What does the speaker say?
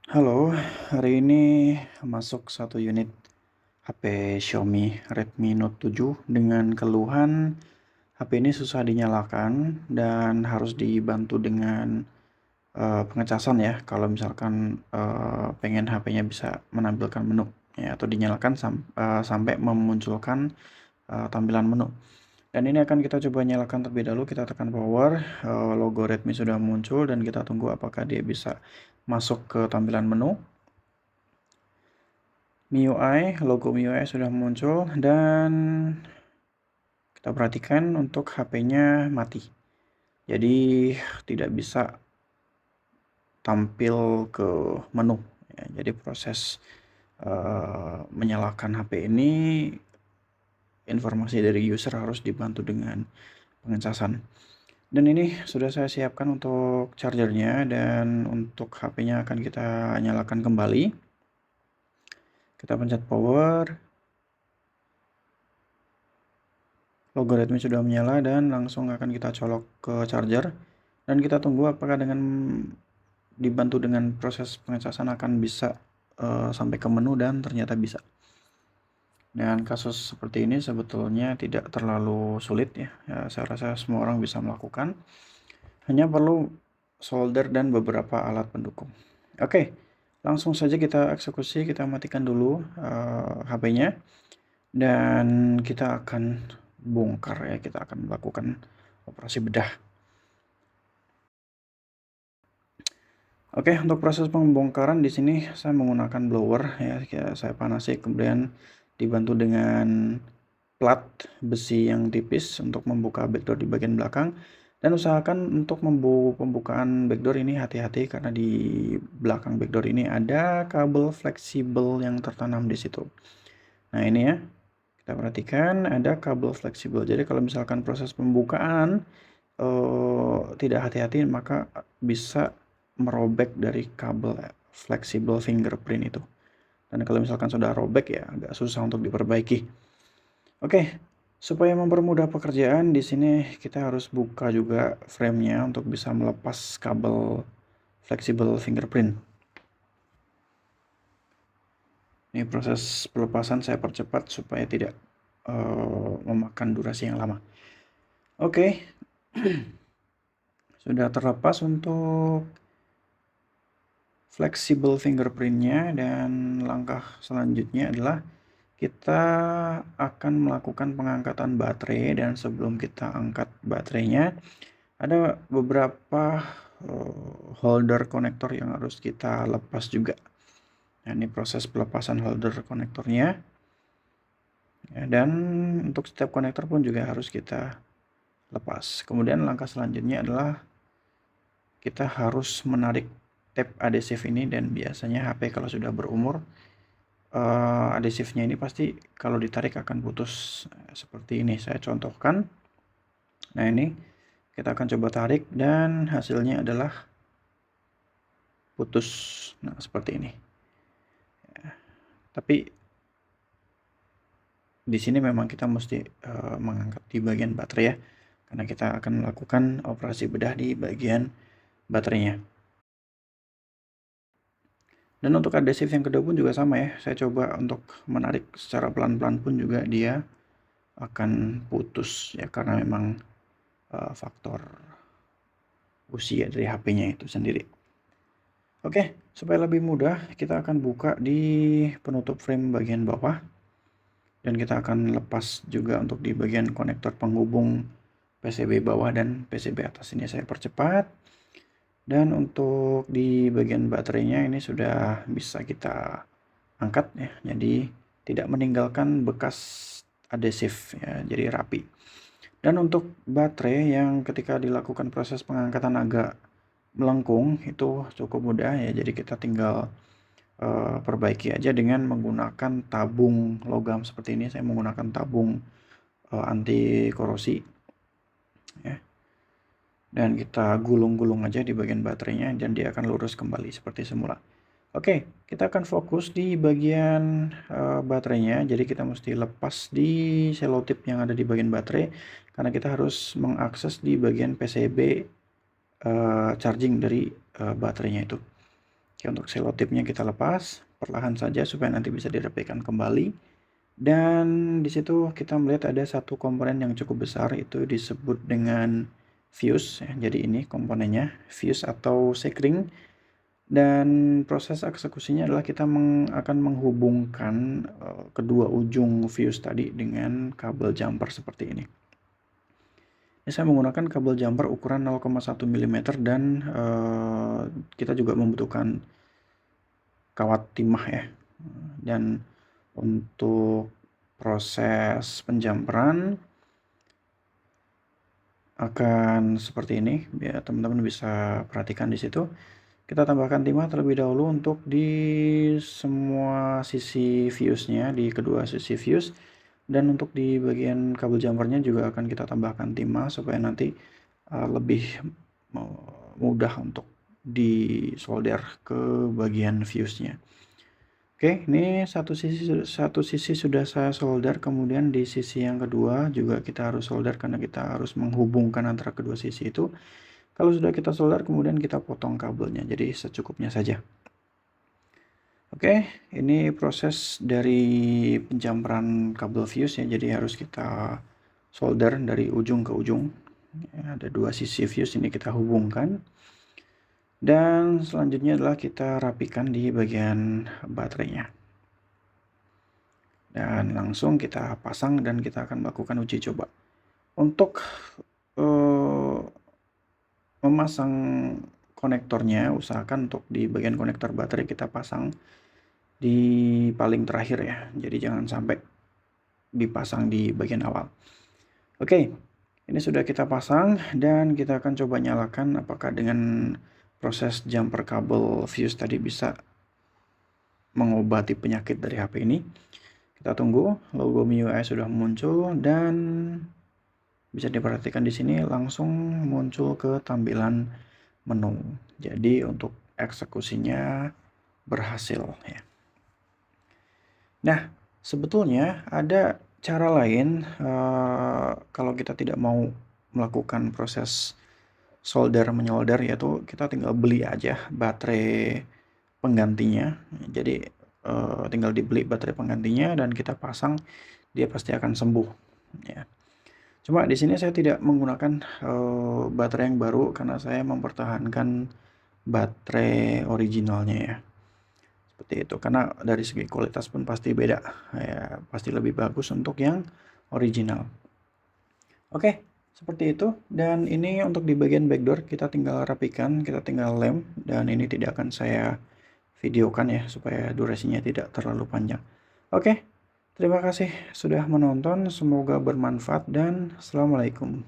Halo, hari ini masuk satu unit HP Xiaomi Redmi Note 7 dengan keluhan HP ini susah dinyalakan dan harus dibantu dengan pengecasan ya. Kalau misalkan pengen HP-nya bisa menampilkan menu ya, atau dinyalakan sampai memunculkan tampilan menu. Dan ini akan kita coba nyalakan terlebih dahulu. Kita tekan power, logo Redmi sudah muncul dan kita tunggu apakah dia bisa masuk ke tampilan menu. MIUI, logo MIUI sudah muncul dan kita perhatikan untuk HP-nya mati. Jadi tidak bisa tampil ke menu. Ya, jadi proses menyalakan HP ini, informasi dari user harus dibantu dengan pengecasan. Dan ini sudah saya siapkan untuk chargernya, dan untuk HP-nya akan kita nyalakan kembali. Kita pencet power. Logo Redmi sudah menyala dan langsung akan kita colok ke charger, dan kita tunggu apakah dengan dibantu dengan proses pengecasan akan bisa sampai ke menu, dan ternyata bisa. Dan kasus seperti ini sebetulnya tidak terlalu sulit ya, saya rasa semua orang bisa melakukan, hanya perlu solder dan beberapa alat pendukung. Oke, langsung saja kita eksekusi. Kita matikan dulu HP-nya dan kita akan bongkar ya, kita akan melakukan operasi bedah. Oke, untuk proses pembongkaran di sini saya menggunakan blower ya, saya panasi kemudian dibantu dengan plat besi yang tipis untuk membuka backdoor di bagian belakang, dan usahakan untuk pembukaan backdoor ini hati-hati karena di belakang backdoor ini ada kabel fleksibel yang tertanam di situ. Nah, ini ya. Kita perhatikan ada kabel fleksibel. Jadi kalau misalkan proses pembukaan tidak hati-hati, maka bisa merobek dari kabel fleksibel fingerprint itu. Dan kalau misalkan sudah robek ya agak susah untuk diperbaiki. Oke, supaya mempermudah pekerjaan di sini kita harus buka juga frame-nya untuk bisa melepas kabel fleksibel fingerprint. Ini proses pelepasan saya percepat supaya tidak memakan durasi yang lama. Oke, sudah terlepas untuk fleksibel fingerprintnya, dan langkah selanjutnya adalah kita akan melakukan pengangkatan baterai. Dan sebelum kita angkat baterainya, ada beberapa holder konektor yang harus kita lepas juga. Nah, ini proses pelepasan holder konektornya ya, dan untuk setiap konektor pun juga harus kita lepas. Kemudian langkah selanjutnya adalah kita harus menarik tab adhesif ini, dan biasanya HP kalau sudah berumur adhesifnya ini pasti kalau ditarik akan putus seperti ini. Saya contohkan. Nah, ini kita akan coba tarik dan hasilnya adalah putus. Nah, seperti ini ya. Tapi di sini memang kita mesti mengangkat di bagian baterai ya, karena kita akan melakukan operasi bedah di bagian baterainya. Dan untuk adhesif yang kedua pun juga sama ya, saya coba untuk menarik secara pelan-pelan pun juga dia akan putus ya, karena memang faktor usia dari HP-nya itu sendiri. Oke, supaya lebih mudah kita akan buka di penutup frame bagian bawah, dan kita akan lepas juga untuk di bagian konektor penghubung PCB bawah dan PCB atas. Ini saya percepat. Dan untuk di bagian baterainya ini sudah bisa kita angkat ya, jadi tidak meninggalkan bekas adhesif ya, jadi rapi. Dan untuk baterai yang ketika dilakukan proses pengangkatan agak melengkung, itu cukup mudah ya, jadi kita tinggal perbaiki aja dengan menggunakan tabung logam seperti ini. Saya menggunakan tabung anti korosi ya, dan kita gulung-gulung aja di bagian baterainya dan dia akan lurus kembali seperti semula. Oke, kita akan fokus di bagian baterainya. Jadi kita mesti lepas di selotip yang ada di bagian baterai, karena kita harus mengakses di bagian PCB charging dari baterainya itu. Oke, untuk selotipnya kita lepas perlahan saja supaya nanti bisa dirapikan kembali. Dan di situ kita melihat ada satu komponen yang cukup besar, itu disebut dengan fuse ya. Jadi ini komponennya, fuse atau sekring. Dan proses eksekusinya adalah kita akan menghubungkan kedua ujung fuse tadi dengan kabel jumper seperti ini. Ini saya menggunakan kabel jumper ukuran 0,1 mm dan kita juga membutuhkan kawat timah ya. Dan untuk proses penjamperan akan seperti ini, biar teman-teman bisa perhatikan di situ. Kita tambahkan timah terlebih dahulu untuk di semua sisi fuse-nya, di kedua sisi fuse. Dan untuk di bagian kabel jumpernya juga akan kita tambahkan timah supaya nanti lebih mudah untuk disolder ke bagian fuse-nya. Oke, ini satu sisi sudah saya solder, kemudian di sisi yang kedua juga kita harus solder karena kita harus menghubungkan antara kedua sisi itu. Kalau sudah kita solder, kemudian kita potong kabelnya, jadi secukupnya saja. Oke, ini proses dari penjamperan kabel fuse ya, jadi harus kita solder dari ujung ke ujung. Ya, ada dua sisi fuse ini kita hubungkan. Dan selanjutnya adalah kita rapikan di bagian baterainya. Dan langsung kita pasang dan kita akan melakukan uji coba. Untuk memasang konektornya, usahakan untuk di bagian konektor baterai kita pasang di paling terakhir ya. Jadi jangan sampai dipasang di bagian awal. Oke, ini sudah kita pasang dan kita akan coba nyalakan apakah dengan proses jumper kabel fuse tadi bisa mengobati penyakit dari HP ini. Kita tunggu, logo MIUI sudah muncul dan bisa diperhatikan di sini langsung muncul ke tampilan menu. Jadi untuk eksekusinya berhasil ya. Nah, sebetulnya ada cara lain kalau kita tidak mau melakukan proses solder menyolder, yaitu kita tinggal beli aja baterai penggantinya. Jadi tinggal dibeli baterai penggantinya dan kita pasang, dia pasti akan sembuh ya. Cuma di sini saya tidak menggunakan baterai yang baru karena saya mempertahankan baterai originalnya ya. Seperti itu, karena dari segi kualitas pun pasti beda ya, pasti lebih bagus untuk yang original. Oke, seperti itu. Dan ini untuk di bagian backdoor kita tinggal rapikan, kita tinggal lem, dan ini tidak akan saya videokan ya supaya durasinya tidak terlalu panjang. Oke, terima kasih sudah menonton, semoga bermanfaat dan assalamualaikum.